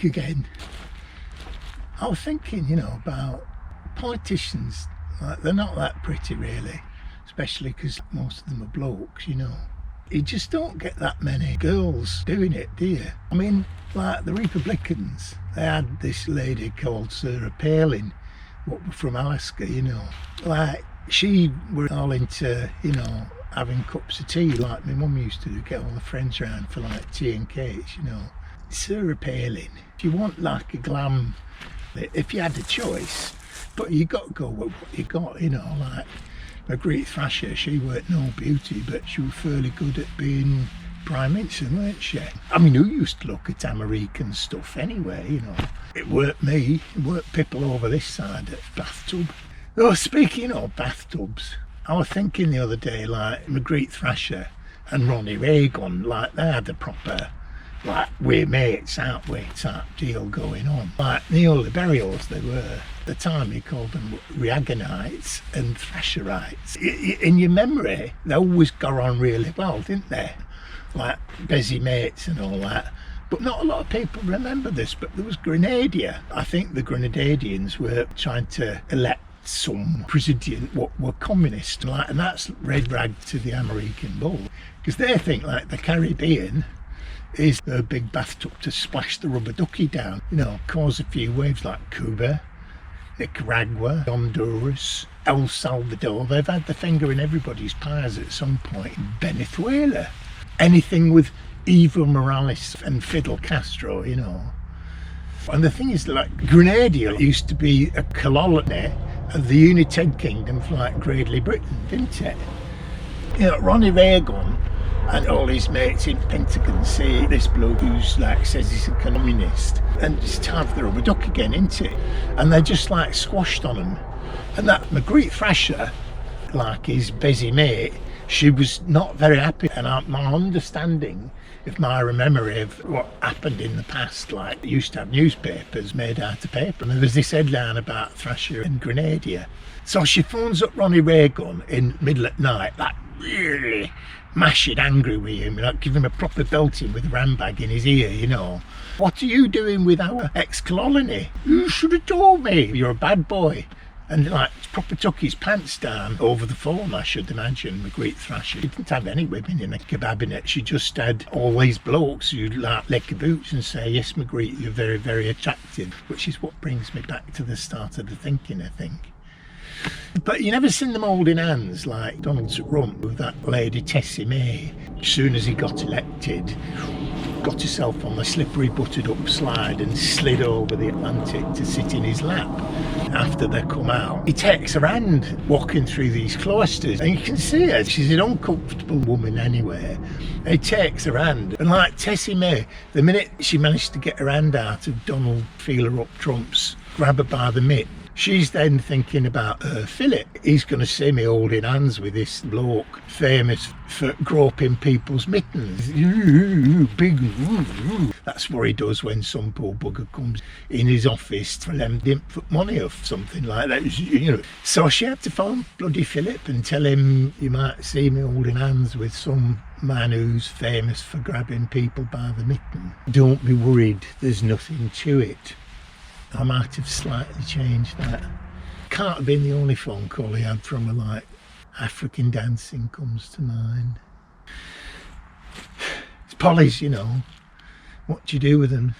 week again. I was thinking, about politicians. Like, they're not that pretty, really, especially because most of them are blokes, You just don't get that many girls doing it, do you? I mean, like the Republicans, they had this lady called Sarah Palin, what was from Alaska, Like, she were all into, having cups of tea like my mum used to do, get all the friends round for like tea and cakes, Sarah Palin, if you want like a glam, if you had a choice, but you got to go with what you got, like Margaret Thatcher, she weren't no beauty, but she was fairly good at being Prime Minister, weren't she? I mean, who used to look at American stuff anyway, It weren't me, it weren't people over this side at bathtub. Oh, speaking of bathtubs, I was thinking the other day, like Margaret Thatcher and Ronald Reagan, like they had a proper, like, we're mates, aren't we, type deal going on. Like neoliberals they were. At the time he called them Reaganites and Thatcherites. In your memory, they always got on really well, didn't they? Like busy mates and all that. But not a lot of people remember this, but there was Grenadia. I think the Grenadians were trying to elect some president what were communist, like, and that's red rag to the American bull, because they think like the Caribbean is a big bathtub to splash the rubber ducky down, cause a few waves like Cuba, Nicaragua, Honduras, El Salvador. They've had the finger in everybody's pies at some point. Venezuela, anything with Evo Morales and Fidel Castro, And the thing is, like, Grenadia used to be a colony of the United Kingdom for like Great Britain, didn't it? Ronnie Reagan and all his mates in Pentagon see this bloke who's like says he's a communist, and it's time for the rubber duck again, isn't it? And they just like squashed on him. And that Margaret Thatcher, like his busy mate, she was not very happy. And my understanding, if my memory of what happened in the past, like they used to have newspapers made out of paper, and there was this headline about Thatcher and Grenadia. So she phones up Ronnie Reagan in middle at night, like really mashing angry with him, like give him a proper belting with a rambag in his ear, What are you doing with our ex-colony? You should have told me, you're a bad boy. And like proper took his pants down over the phone, I should imagine, Margaret Thatcher. She didn't have any women in the cabinet. She just had all these blokes who'd like lick her boots and say, yes, Margaret, you're very, very attractive, which is what brings me back to the start of the thinking, I think. But you never seen them holding hands like Donald Trump with that lady Tessie May. As soon as he got elected, got herself on the slippery buttered up slide and slid over the Atlantic to sit in his lap. After they come out, he takes her hand walking through these cloisters, and you can see her, she's an uncomfortable woman anyway. He takes her hand, and like Tessie May, the minute she managed to get her hand out of Donald Feeler Up Trump's grab her by the mitt, she's then thinking about her Philip. He's going to see me holding hands with this bloke famous for groping people's mittens. Big. That's what he does when some poor bugger comes in his office for them didn't put money off, something like that. So she had to phone bloody Philip and tell him, you might see me holding hands with some man who's famous for grabbing people by the mitten. Don't be worried, there's nothing to it. I might have slightly changed that. Can't have been the only phone call he had from her, like African dancing comes to mind. It's pollies, What do you do with them?